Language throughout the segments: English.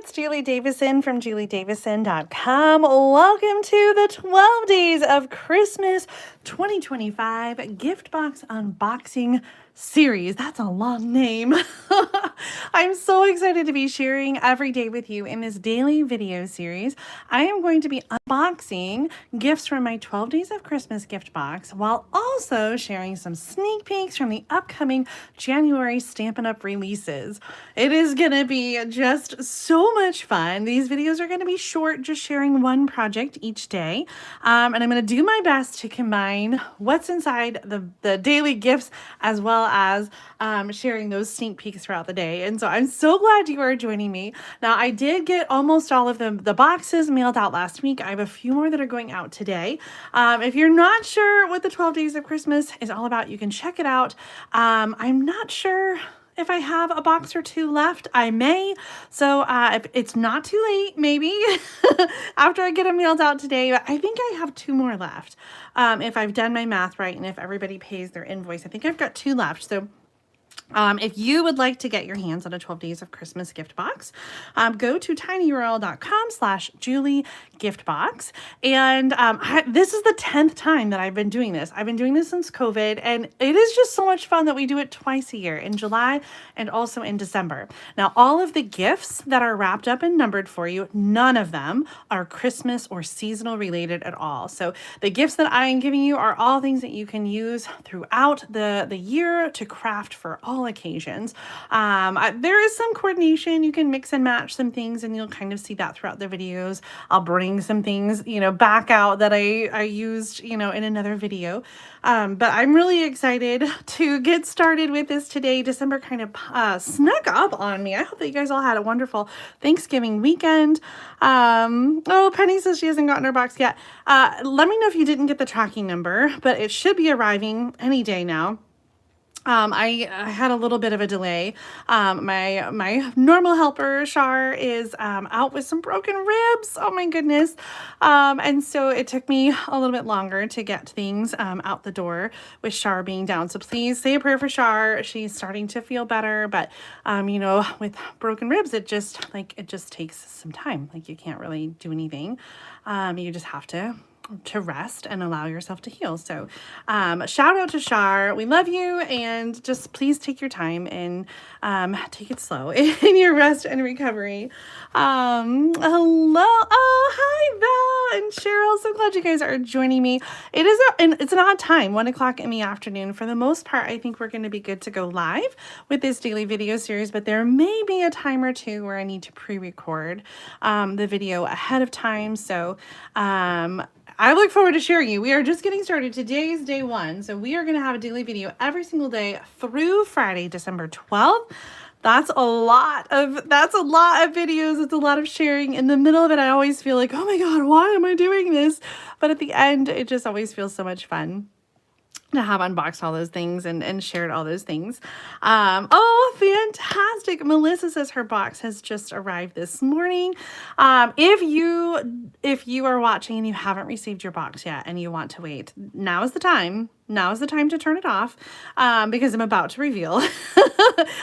it's Julie Davison from juliedavison.com. Welcome to the 12 Days of Christmas 2025 Gift Box Unboxing Series. That's a long name. I'm so excited to be sharing every day with you in this daily video series. I am going to be unboxing gifts from my 12 Days of Christmas gift box while also sharing some sneak peeks from the upcoming January Stampin' Up! Releases. It is going to be just so much fun. These videos are going to be short, just sharing one project each day. And I'm going to do my best to combine what's inside the daily gifts as well as sharing those sneak peeks throughout the day. And so I'm so glad you are joining me. Now, I did get almost all of the boxes mailed out last week. I have a few more that are going out today. If you're not sure what the 12 Days of Christmas is all about, you can check it out. I'm not sure if I have a box or two left. I may. So if it's not too late, maybe after I get them mailed out today, but I think I have two more left. If I've done my math right and if everybody pays their invoice, I think I've got two left. So if you would like to get your hands on a 12 Days of Christmas gift box, go to tinyurl.com/JulieGiftBox. And this is the 10th time that I've been doing this. I've been doing this since COVID, and it is just so much fun that we do it twice a year, in July and also in December. Now, all of the gifts that are wrapped up and numbered for you, none of them are Christmas or seasonal related at all. So the gifts that I am giving you are all things that you can use throughout the year to craft for all occasions. There is some coordination. You can mix and match some things, and you'll kind of see that throughout the videos. I'll bring some things, back out that I used, in another video. But I'm really excited to get started with this today. December kind of snuck up on me. I hope that you guys all had a wonderful Thanksgiving weekend. Oh, Penny says she hasn't gotten her box yet. Let me know if you didn't get the tracking number, but it should be arriving any day now. I had a little bit of a delay. My normal helper, Shar, is out with some broken ribs. Oh my goodness. And so it took me a little bit longer to get things out the door with Shar being down. So please say a prayer for Shar. She's starting to feel better, but with broken ribs, it just takes some time. Like, you can't really do anything. You just have to rest and allow yourself to heal. So shout out to Shar. We love you, and just please take your time and take it slow in your rest and recovery. Hello. Oh, hi, Val and Cheryl. So glad you guys are joining me. It's an odd time, 1 o'clock in the afternoon. For the most part, I think we're going to be good to go live with this daily video series, but there may be a time or two where I need to pre-record the video ahead of time. So I look forward to sharing you. We are just getting started. Today is day one. So we are going to have a daily video every single day through Friday, December 12th. That's a lot of videos. It's a lot of sharing. In the middle of it, I always feel like, oh my God, why am I doing this? But at the end, it just always feels so much fun to have unboxed all those things and shared all those things. Oh, fantastic. Melissa says her box has just arrived this morning. If you are watching and you haven't received your box yet and you want to wait, now is the time. Now is the time to turn it off because I'm about to reveal.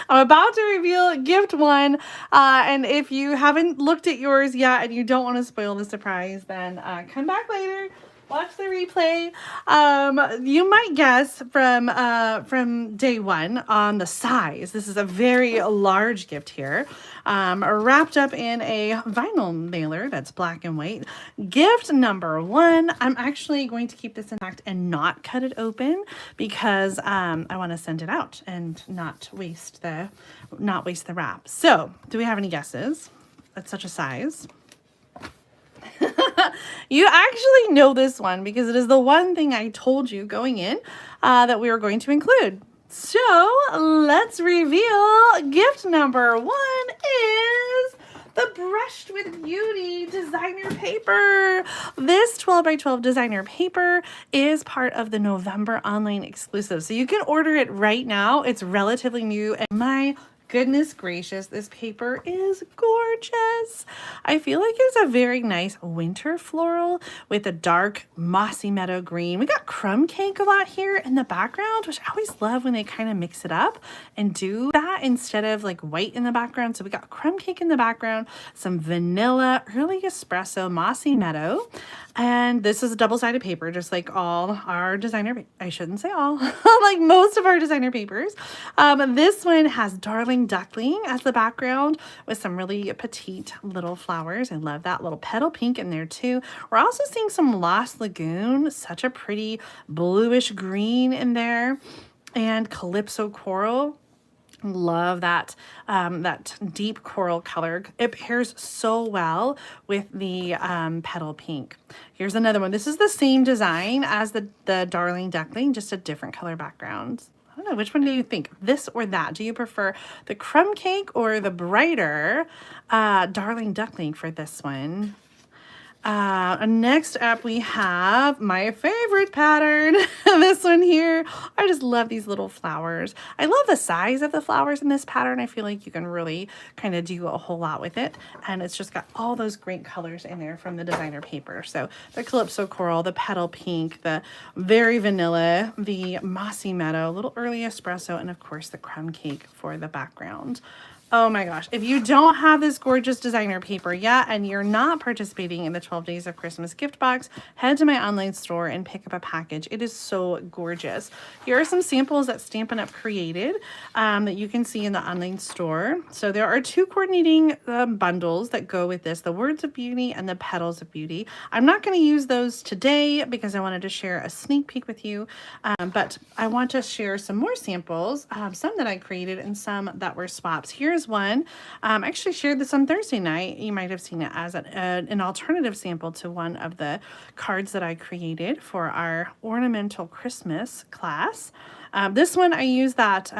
I'm about to reveal gift one. And if you haven't looked at yours yet and you don't want to spoil the surprise, then come back later. Watch the replay. You might guess from day one on the size. This is a very large gift here, wrapped up in a vinyl mailer that's black and white. Gift number one. I'm actually going to keep this intact and not cut it open because I want to send it out and not waste the wrap. So, do we have any guesses? That's such a size. You actually know this one because it is the one thing I told you going in that we were going to include. So let's reveal gift number one is the Brushed with Beauty designer paper. This 12 by 12 designer paper is part of the November online exclusive. So you can order it right now. It's relatively new, and my goodness gracious, this paper is gorgeous. I feel like it's a very nice winter floral with a dark mossy meadow green. We got crumb cake a lot here in the background, which I always love when they kind of mix it up and do that instead of like white in the background. So we got crumb cake in the background, some vanilla, early espresso, mossy meadow. And this is a double-sided paper, just like all our designer, I shouldn't say all, like most of our designer papers. This one has Darling Duckling as the background with some really petite little flowers. I love that little petal pink in there too. We're also seeing some Lost Lagoon, such a pretty bluish green in there, and Calypso Coral. Love that that deep coral color. It pairs so well with the petal pink. Here's another one. This is the same design as the Darling Duckling, just a different color background. I don't know, which one do you think? This or that? Do you prefer the crumb cake or the brighter Darling Duckling for this one? Next up we have my favorite pattern, this one here. I just love these little flowers. I love the size of the flowers in this pattern. I feel like you can really kind of do a whole lot with it, and it's just got all those great colors in there from the designer paper. So the Calypso Coral, the petal pink, the very vanilla, the mossy meadow, little early espresso, and of course the crumb cake for the background. Oh my gosh, if you don't have this gorgeous designer paper yet and you're not participating in the 12 Days of Christmas gift box, head to my online store and pick up a package. It is so gorgeous. Here are some samples that Stampin' Up! Created that you can see in the online store. So there are two coordinating bundles that go with this, the Words of Beauty and the Petals of Beauty. I'm not going to use those today because I wanted to share a sneak peek with you, but I want to share some more samples, some that I created and some that were swaps. Here's one. I actually shared this on Thursday night. You might have seen it as an alternative sample to one of the cards that I created for our ornamental Christmas class. This one I use that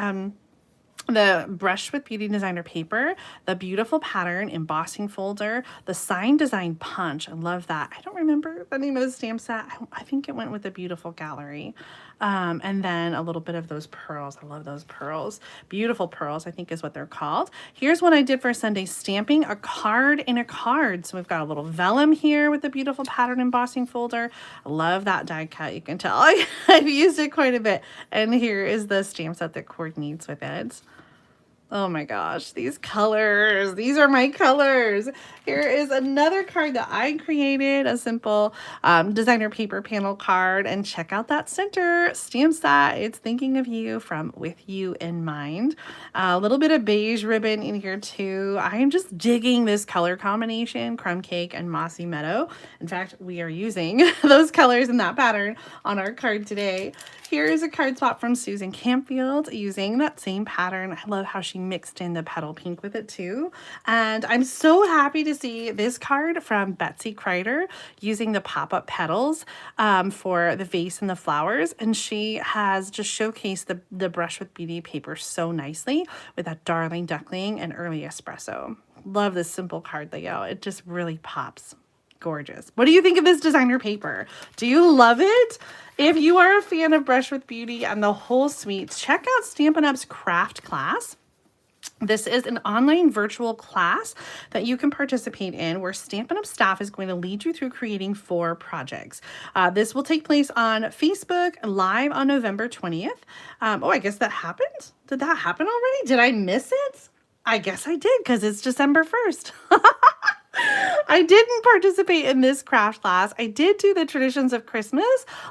the Brush with Beauty designer paper, the beautiful pattern embossing folder, the sign design punch. I love that. I don't remember the name of the stamp set. I think it went with the beautiful gallery. And then a little bit of those pearls. I love those pearls. Beautiful pearls, I think is what they're called. Here's what I did for Sunday stamping, a card in a card. So we've got a little vellum here with the beautiful pattern embossing folder. I love that die cut. You can tell I've used it quite a bit. And here is the stamp set that coordinates with it. Oh my gosh, these colors, these are my colors. Here is another card that I created, a simple designer paper panel card, and check out that center stamp set. It's thinking of you from With You in Mind. A little bit of beige ribbon in here too. I am just digging this color combination, crumb cake and mossy meadow. In fact, we are using those colors in that pattern on our card today. Here is a card swap from Susan Campfield using that same pattern. I love how she mixed in the petal pink with it too. And I'm so happy to see this card from Betsy Kreider using the pop-up petals for the vase and the flowers. And she has just showcased the Brush with Beauty paper so nicely with that Darling Duckling and early espresso. Love this simple card layout. It just really pops. Gorgeous. What do you think of this designer paper? Do you love it? If you are a fan of Brush with Beauty and the whole suite, check out Stampin' Up's craft class. This is an online virtual class that you can participate in where Stampin' Up! Staff is going to lead you through creating 4 projects. This will take place on Facebook live on November 20th. Oh, I guess that happened? Did that happen already? Did I miss it? I guess I did because it's December 1st. I didn't participate in this craft class. I did do the Traditions of Christmas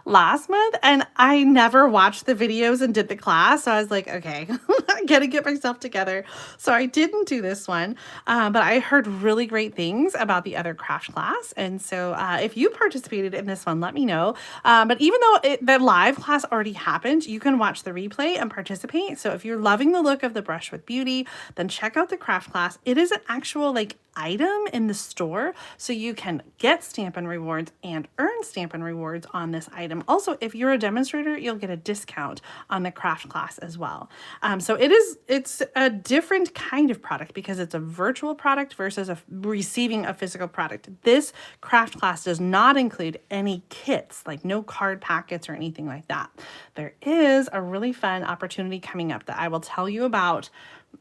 last month, and I never watched the videos and did the class. So I was like, okay, I gotta get myself together. So I didn't do this one, but I heard really great things about the other craft class. And so if you participated in this one, let me know. But even though the live class already happened, you can watch the replay and participate. So if you're loving the look of the Brush with Beauty, then check out the craft class. It is an actual item in the store, so you can get Stampin' Rewards and earn Stampin' Rewards on this item. Also, if you're a demonstrator, you'll get a discount on the craft class as well. So it's a different kind of product because it's a virtual product versus receiving a physical product. This craft class does not include any kits, like no card packets or anything like that. There is a really fun opportunity coming up that I will tell you about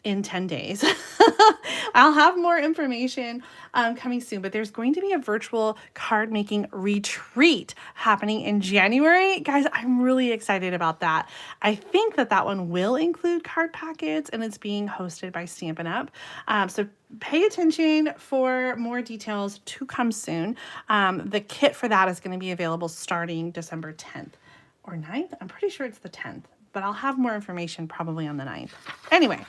in 10 days. I'll have more information coming soon, but there's going to be a virtual card making retreat happening in January. Guys, I'm really excited about that. I think that that one will include card packets, and it's being hosted by Stampin' Up. So pay attention for more details to come soon. The kit for that is going to be available starting December 10th or 9th. I'm pretty sure it's the 10th, but I'll have more information probably on the 9th. Anyway,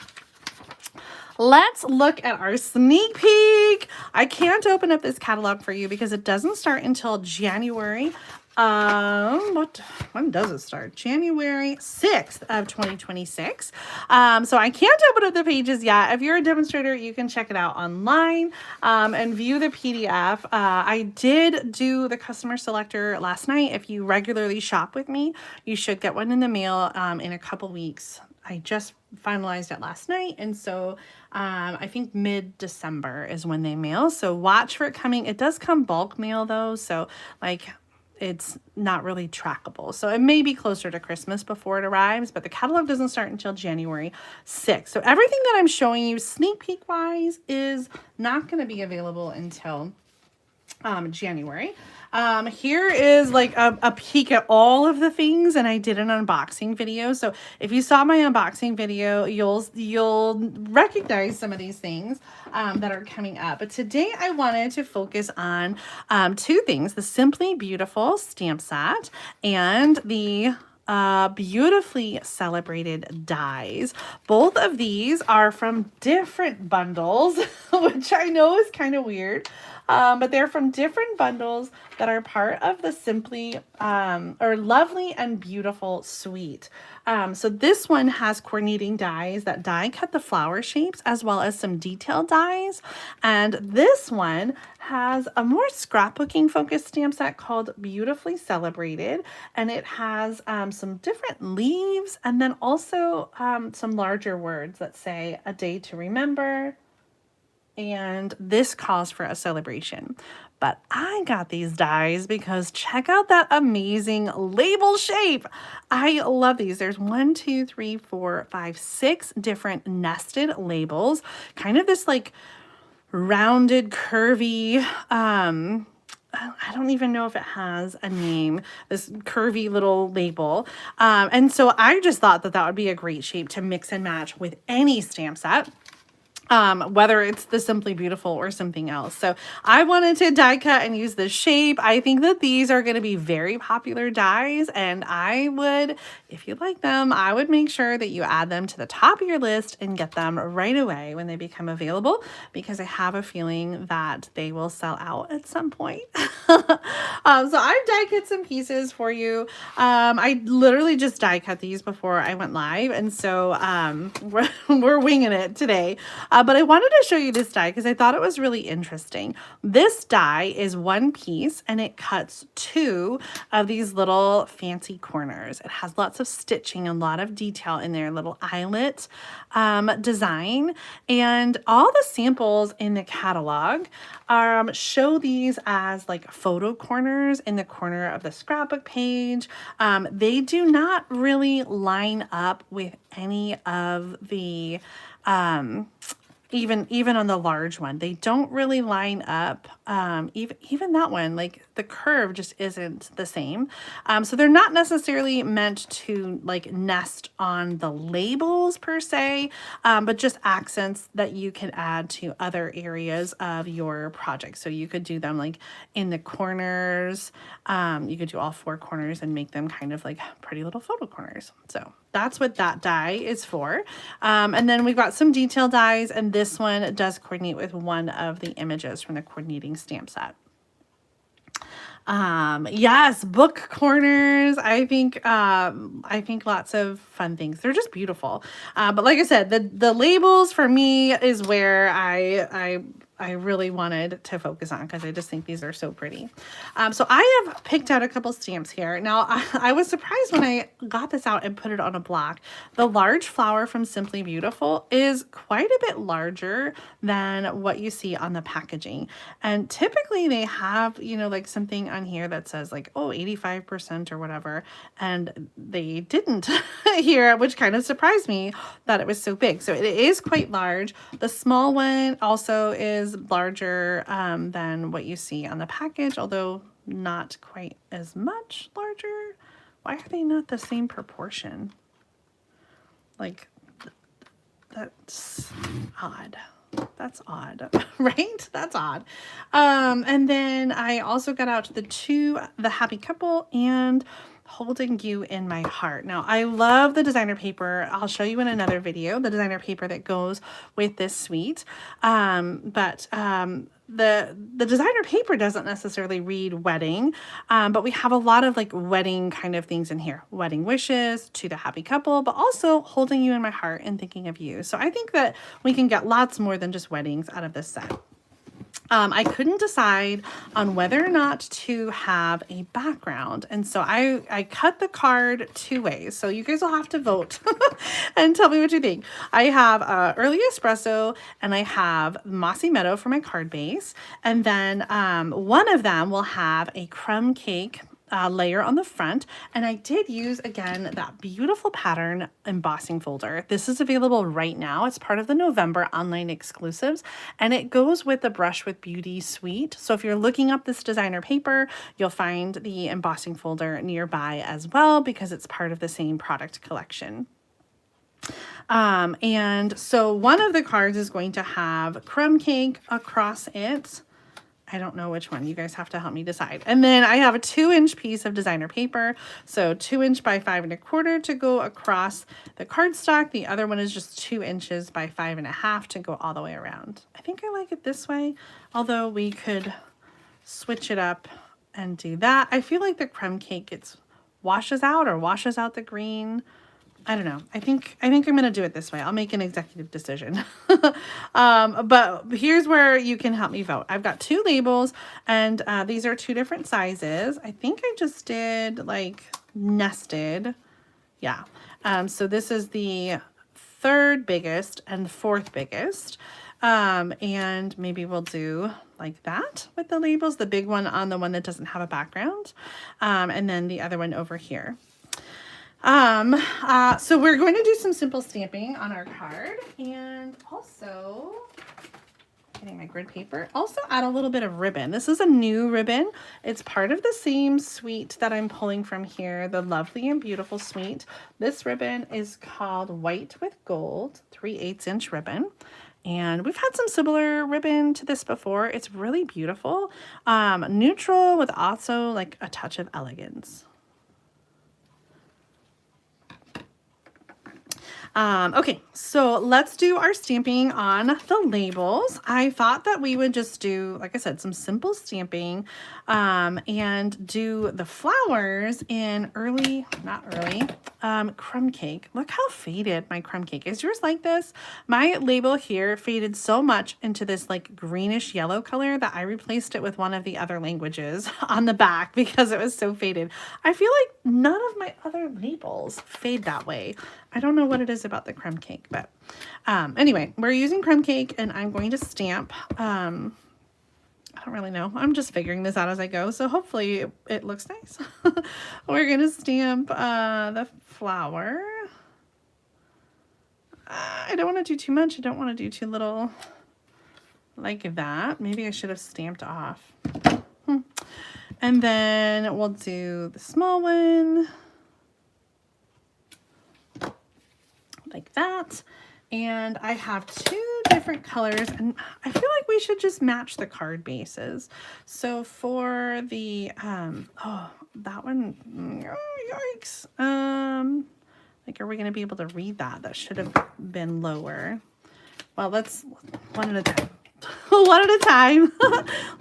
let's look at our sneak peek. I can't open up this catalog for you because it doesn't start until January. When does it start? January 6th of 2026. So I can't open up the pages yet. If you're a demonstrator, you can check it out online and view the PDF. I did do the customer selector last night. If you regularly shop with me, you should get one in the mail in a couple weeks. I just finalized it last night, and so I think mid-December is when they mail. So watch for it coming. It does come bulk mail though, so like it's not really trackable. So it may be closer to Christmas before it arrives, but the catalog doesn't start until January 6th. So everything that I'm showing you sneak peek wise is not going to be available until January. Here is like a peek at all of the things, and I did an unboxing video. So if you saw my unboxing video, you'll recognize some of these things that are coming up. But today I wanted to focus on two things: the Simply Beautiful stamp set and the beautifully celebrated dies. Both of these are from different bundles, which I know is kind of weird. But they're from different bundles that are part of the Simply or Lovely and Beautiful suite. So this one has coordinating dies that die cut the flower shapes as well as some detailed dies. And this one has a more scrapbooking focused stamp set called Beautifully Celebrated. And it has some different leaves and then also some larger words that say a day to remember. And this calls for a celebration. But I got these dies because check out that amazing label shape. I love these. There's 6 different nested labels. Kind of this like rounded, curvy, I don't even know if it has a name, this curvy little label. And so I just thought that that would be a great shape to mix and match with any stamp set. Whether it's the Simply Beautiful or something else. So I wanted to die cut and use this shape. I think that these are going to be very popular dies, and I would, if you like them, I would make sure that you add them to the top of your list and get them right away when they become available, because I have a feeling that they will sell out at some point. So I've die cut some pieces for you. I literally just die cut these before I went live, and so we're winging it today. But I wanted to show you this die because I thought it was really interesting. This die is one piece and it cuts 2 of these little fancy corners. It has lots of stitching and a lot of detail in their little eyelet design. And all the samples in the catalog show these as like photo corners in the corner of the scrapbook page. They do not really line up with any of the even on the large one, they don't really line up. Even that one, like the curve just isn't the same. So they're not necessarily meant to like nest on the labels per se, but just accents that you can add to other areas of your project. So you could do them like in the corners. You could do all 4 corners and make them kind of like pretty little photo corners. So that's what that die is for. And then we've got some detail dies, and this one does coordinate with one of the images from the coordinating stamp set. Yes, book corners. I think lots of fun things. They're just beautiful. But like I said, the labels for me is where I I really wanted to focus on because I just think these are so pretty. So I have picked out a couple stamps here. Now, I was surprised when I got this out and put it on a block. The large flower from Simply Beautiful is quite a bit larger than what you see on the packaging. And typically they have, you know, like something on here that says like, oh, 85% or whatever. And they didn't here, which kind of surprised me that it was so big. So it is quite large. The small one also is larger than what you see on the package, although not quite as much larger. Why are they not the same proportion? Like, that's odd. That's odd, right? That's odd. And then I also got out the Happy Couple and Holding You in My Heart. Now, I love the designer paper. I'll show you in another video, the designer paper that goes with this suite. The designer paper doesn't necessarily read wedding, but we have a lot of like wedding kind of things in here. Wedding wishes, To the Happy Couple, but also Holding You in My Heart and Thinking of You. So I think that we can get lots more than just weddings out of this set. I couldn't decide on whether or not to have a background. And so I cut the card 2 ways. So you guys will have to vote and tell me what you think. I have Early Espresso and I have Mossy Meadow for my card base. And then one of them will have a crumb cake layer on the front, and I did use again that beautiful pattern embossing folder. This is available right now. It's part of the November online exclusives, and it goes with the Brush with Beauty suite. So if you're looking up this designer paper, you'll find the embossing folder nearby as well because it's part of the same product collection. And so one of the cards is going to have crumb cake across it. I don't know which one. You guys have to help me decide. And then I have a 2-inch piece of designer paper. So 2 inch by 5 1/4 to go across the cardstock. The other one is just 2 inches by 5 1/2 to go all the way around. I think I like it this way, although we could switch it up and do that. I feel like the crumb cake washes out the green. I don't know. I think I'm going to do it this way. I'll make an executive decision. But here's where you can help me vote. I've got 2 labels, and these are 2 different sizes. I think I just did like nested. Yeah. So this is the 3rd biggest and 4th biggest. And maybe we'll do like that with the labels, the big one on the one that doesn't have a background. And then the other one over here. So we're going to do some simple stamping on our card, and also getting my grid paper, also add a little bit of ribbon. This is a new ribbon. It's part of the same suite that I'm pulling from here, the Lovely and Beautiful suite. This ribbon is called White with Gold, 3/8 inch ribbon. And we've had some similar ribbon to this before. It's really beautiful. Neutral with also like a touch of elegance. Okay, so let's do our stamping on the labels. I thought that we would just do, like I said, some simple stamping, and do the flowers in crumb cake. Look how faded my crumb cake is. Yours like this? My label here faded so much into this like greenish yellow color that I replaced it with one of the other languages on the back because it was so faded. I feel like none of my other labels fade that way. I don't know what it is about the crumb cake, but anyway, we're using crumb cake, and I'm going to stamp. I don't really know. I'm just figuring this out as I go, so hopefully it looks nice. We're going to stamp the flower. I don't want to do too much. I don't want to do too little like that. Maybe I should have stamped off. And then we'll do the small one. Like that. And I have 2 different colors, and I feel like we should just match the card bases. So for the that one, oh, yikes. Like, are we going to be able to read that? That should have been lower. Well, let's one at a time. One at a time.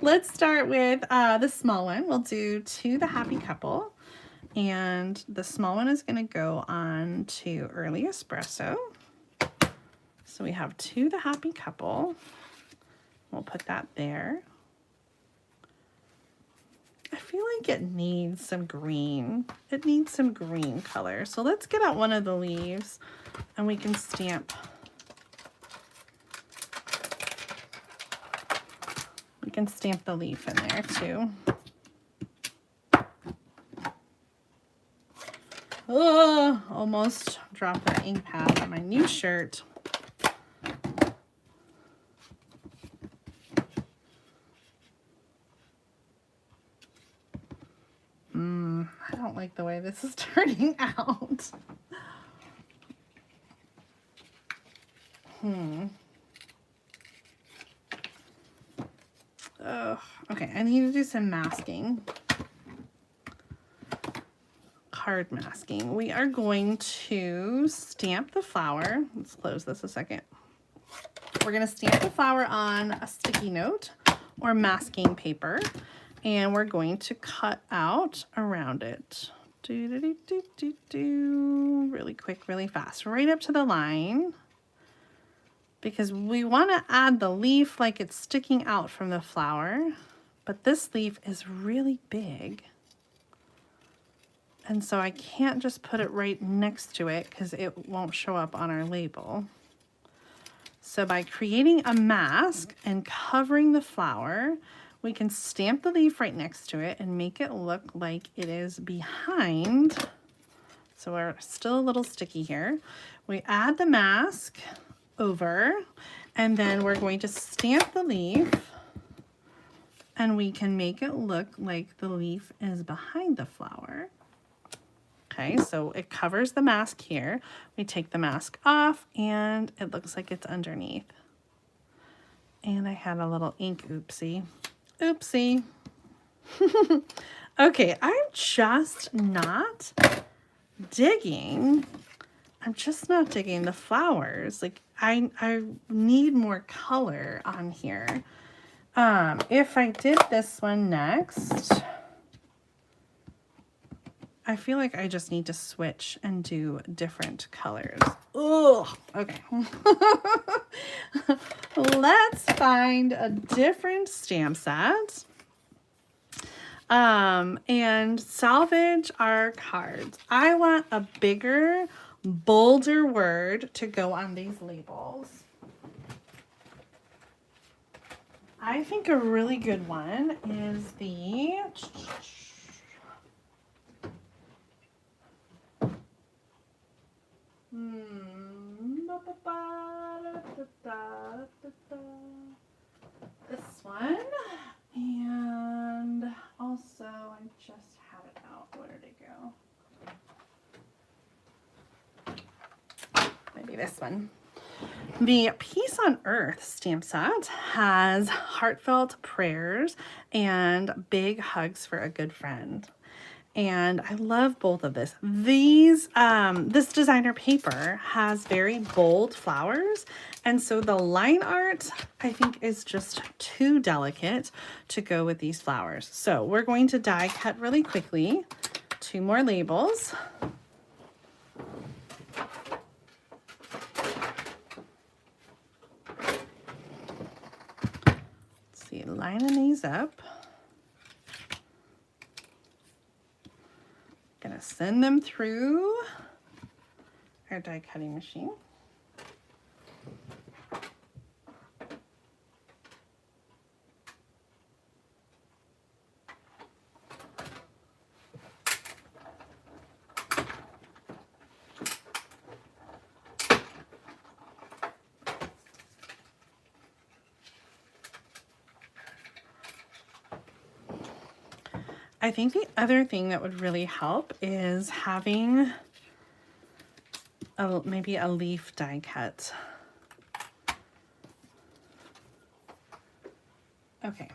Let's start with the small one. We'll do To the Happy Couple. And the small one is going to go on to Early Espresso. So we have To the Happy Couple. We'll put that there. I feel like it needs some green. It needs some green color. So let's get out one of the leaves and we can stamp. We can stamp the leaf in there too. Oh, almost dropped that ink pad on my new shirt. I don't like the way this is turning out. Oh, okay, I need to do some masking. Card masking. We are going to stamp the flower. Let's close this a second. We're going to stamp the flower on a sticky note or masking paper, and we're going to cut out around it. Really quick, really fast, right up to the line, because we want to add the leaf like it's sticking out from the flower, but this leaf is really big. And so I can't just put it right next to it because it won't show up on our label. So by creating a mask and covering the flower, we can stamp the leaf right next to it and make it look like it is behind. So we're still a little sticky here. We add the mask over, and then we're going to stamp the leaf, and we can make it look like the leaf is behind the flower. Okay, so it covers the mask here. We take the mask off and it looks like it's underneath. And I had a little ink oopsie. Oopsie. Okay, I'm just not digging. I'm just not digging the flowers. Like I need more color on here. If I did this one next, I feel like I just need to switch and do different colors. Oh, okay. Let's find a different stamp set and salvage our cards. I want a bigger, bolder word to go on these labels. I think a really good one is the... This one, and also I just had it out. Where did it go? Maybe this one. The Peace on Earth stamp set has heartfelt prayers and big hugs for a good friend. And I love both of this. These, this designer paper has very bold flowers. And so the line art, I think, is just too delicate to go with these flowers. So we're going to die cut really quickly. 2 more labels. Let's see, lining these up. Gonna send them through our die cutting machine. I think the other thing that would really help is having maybe a leaf die cut. Okay.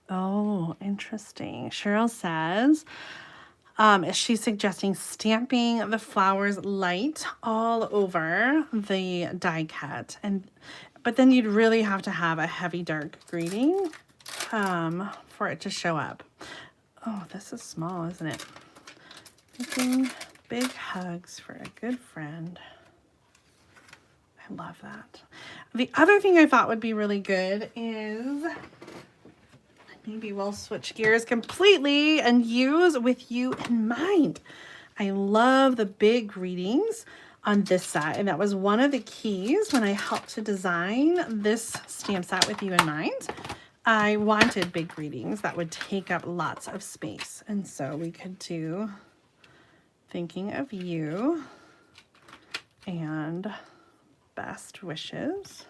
Oh, interesting. Cheryl says, is she suggesting stamping the flowers light all over the die cut? But then you'd really have to have a heavy dark grading for it to show up. Oh, this is small, isn't it? Thinking Big hugs for a good friend. I love that. The other thing I thought would be really good is maybe we'll switch gears completely and use with you in mind. I love the big greetings on this side, and that was one of the keys when I helped to design this stamp set with you in mind. I wanted big greetings that would take up lots of space, and so we could do thinking of you and best wishes.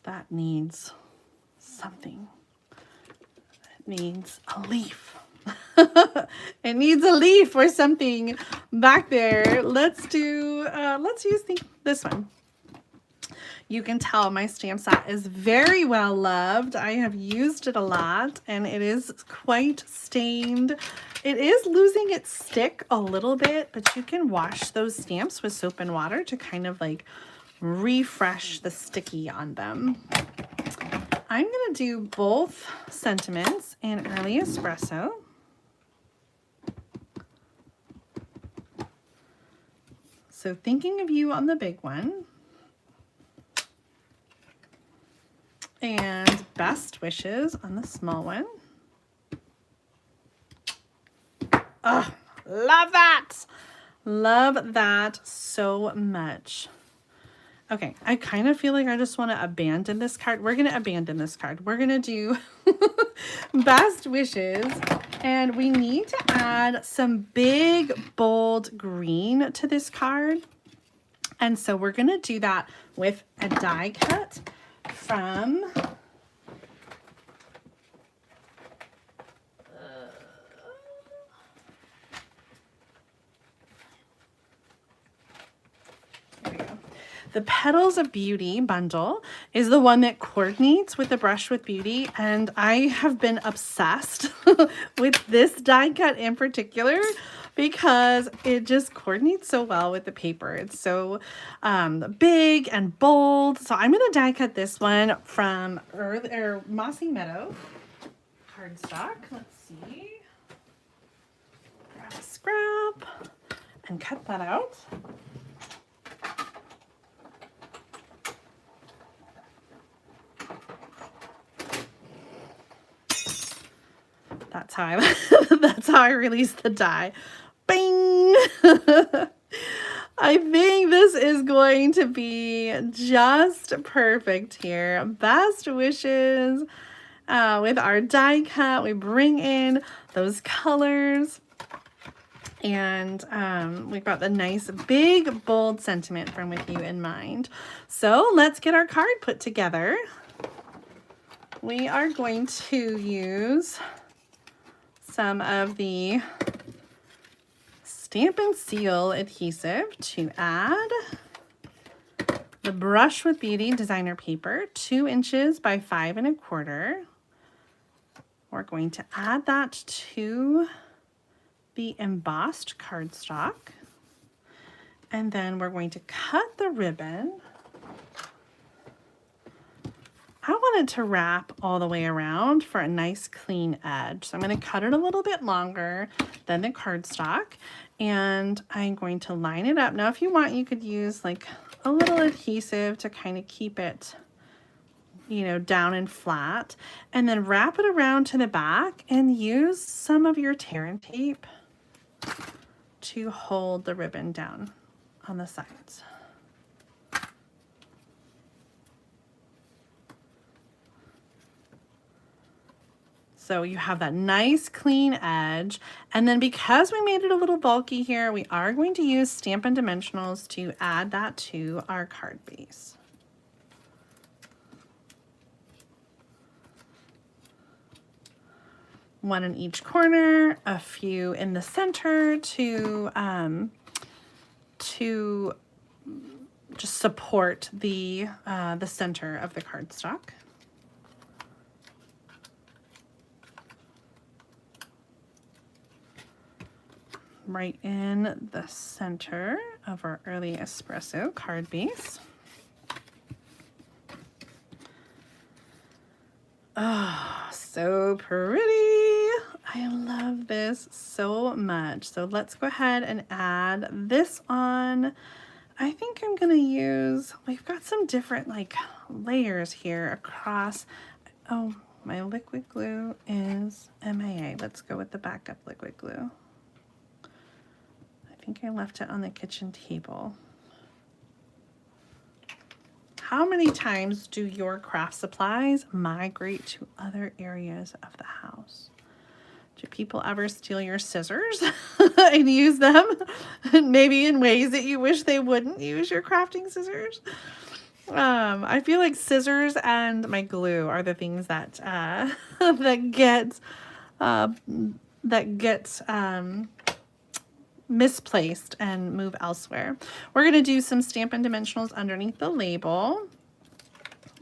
That needs something. It needs a leaf. It needs a leaf or something back there. Let's use this one. You can tell my stamp set is very well loved. I have used it a lot and it is quite stained. It is losing its stick a little bit, but you can wash those stamps with soap and water to kind of like refresh the sticky on them. I'm going to do both sentiments in Early Espresso. So thinking of you on the big one. And best wishes on the small one. Oh, love that. Love that so much. Okay, I kind of feel like I just want to abandon this card. We're going to abandon this card. We're going to do best wishes. And we need to add some big, bold green to this card. And so we're going to do that with a die cut from the Petals of Beauty bundle is the one that coordinates with the Brush with Beauty, and I have been obsessed with this die cut in particular because it just coordinates so well with the paper. It's so big and bold. So I'm going to die cut this one from Mossy Meadow Cardstock. Let's see. Grab a scrap and cut that out. That's how I release the die. Bing! I think this is going to be just perfect here. Best wishes with our die cut. We bring in those colors. And we've got the nice big bold sentiment from With You in Mind. So let's get our card put together. We are going to use some of the Stampin' Seal adhesive to add the Brush with Beauty designer paper, 2 inches by 5 1/4. We're going to add that to the embossed cardstock, and then we're going to cut the ribbon. I want it to wrap all the way around for a nice clean edge. So I'm going to cut it a little bit longer than the cardstock, and I'm going to line it up. Now, if you want, you could use like a little adhesive to kind of keep it, you know, down and flat, and then wrap it around to the back and use some of your tear and tape to hold the ribbon down on the sides. So you have that nice clean edge. And then because we made it a little bulky here, we are going to use Stampin' Dimensionals to add that to our card base. One in each corner, a few in the center to just support the center of the cardstock. Right in the center of our Early Espresso card base. Oh, so pretty. I love this so much. So let's go ahead and add this on. I think I'm gonna use, we've got some different like layers here across. Oh, my liquid glue is MAA. Let's go with the backup liquid glue. I think I left it on the kitchen table. How many times do your craft supplies migrate to other areas of the house? Do people ever steal your scissors and use them? Maybe in ways that you wish they wouldn't use your crafting scissors? I feel like scissors and my glue are the things that that get misplaced and move elsewhere. We're going to do some Stampin' Dimensionals underneath the label.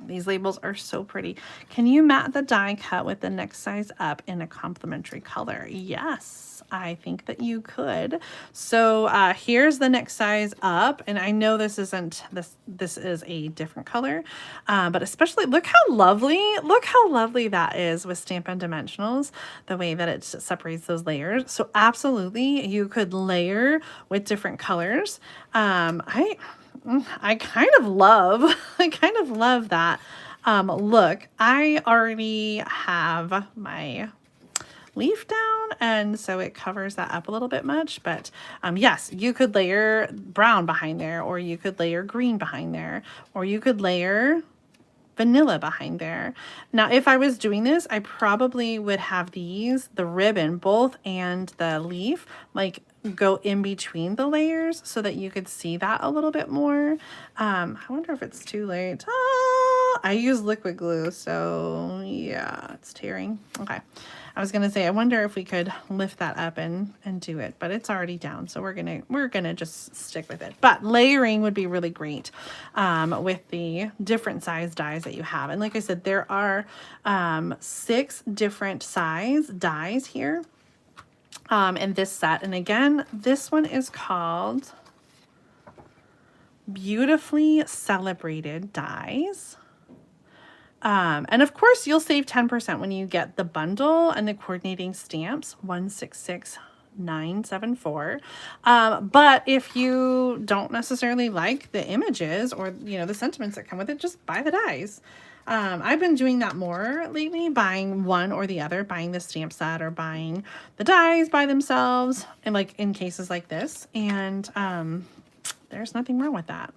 These labels are so pretty. Can you mat the die cut with the next size up in a complementary color? Yes, I think that you could. So here's the next size up, and I know this isn't this is a different color, but especially look how lovely that is with Stampin' Dimensionals, the way that it separates those layers. So absolutely, you could layer with different colors. I kind of love that look. I already have my leaf down, and so it covers that up a little bit much, but yes, you could layer brown behind there, or you could layer green behind there, or you could layer vanilla behind there. Now, if I was doing this, I probably would have these, the ribbon, both and the leaf, like go in between the layers so that you could see that a little bit more. I wonder if it's too late. I use liquid glue, so yeah, it's tearing. Okay. I was gonna say, I wonder if we could lift that up and do it, but it's already down, so we're gonna just stick with it. But layering would be really great with the different size dies that you have. And like I said, there are 6 different size dies here in this set. And again, this one is called Beautifully Celebrated Dies. And of course, you'll save 10% when you get the bundle and the coordinating stamps, 166974. But if you don't necessarily like the images or, you know, the sentiments that come with it, just buy the dies. I've been doing that more lately, buying one or the other, buying the stamp set or buying the dies by themselves, and like in cases like this. And there's nothing wrong with that.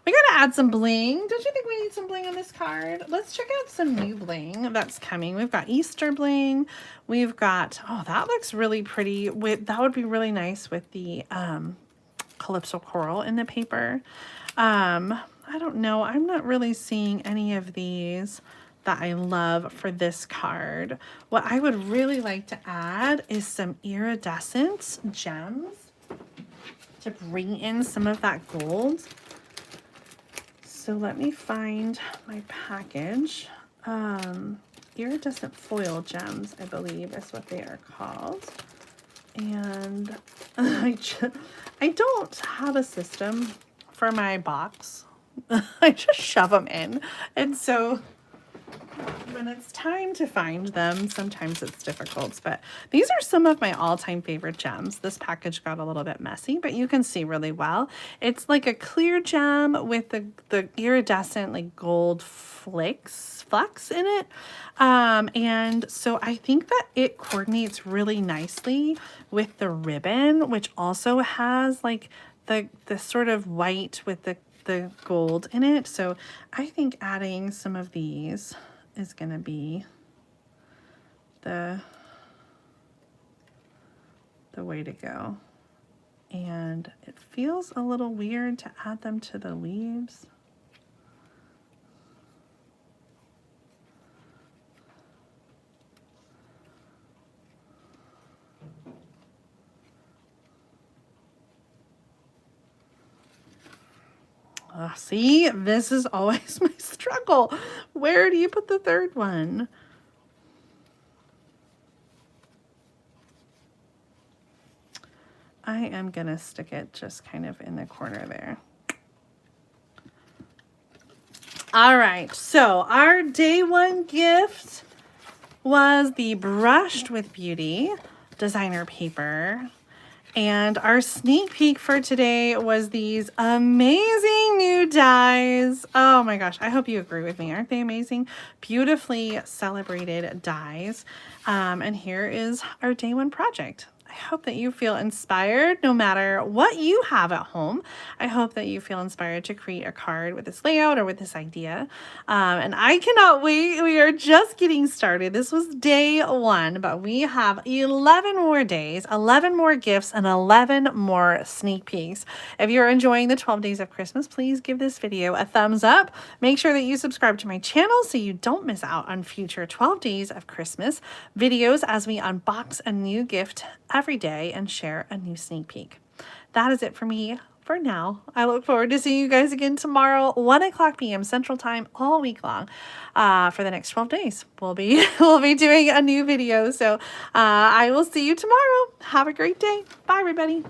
We got to add some bling. Don't you think we need some bling on this card? Let's check out some new bling that's coming. We've got Easter bling. We've got, oh, that looks really pretty. That would be really nice with the Calypso Coral in the paper. I don't know. I'm not really seeing any of these that I love for this card. What I would really like to add is some iridescent gems to bring in some of that gold. So let me find my package. Iridescent foil gems, I believe is what they are called. And I don't have a system for my box. I just shove them in. And so when it's time to find them, sometimes it's difficult, but these are some of my all-time favorite gems. This package got a little bit messy, but you can see really well. It's like a clear gem with the iridescent like gold flecks in it. And so I think that it coordinates really nicely with the ribbon, which also has like the sort of white with the gold in it. So I think adding some of these is going to be the way to go. And it feels a little weird to add them to the leaves. See, this is always my struggle. Where do you put the third one? I am gonna stick it just kind of in the corner there. All right, so our day one gift was the Brushed with Beauty designer paper. And our sneak peek for today was these amazing new dies. Oh my gosh, I hope you agree with me. Aren't they amazing? Beautifully celebrated dies. And here is our day one project. I hope that you feel inspired no matter what you have at home. I hope that you feel inspired to create a card with this layout or with this idea. And I cannot wait. We are just getting started. This was day one, but we have 11 more days, 11 more gifts, and 11 more sneak peeks. If you're enjoying the 12 days of Christmas, please give this video a thumbs up. Make sure that you subscribe to my channel so you don't miss out on future 12 days of Christmas videos as we unbox a new gift every day and share a new sneak peek. That is it for me for now. I look forward to seeing you guys again tomorrow, 1:00 p.m. Central Time, all week long. For the next 12 days, we'll be doing a new video. So I will see you tomorrow. Have a great day. Bye, everybody.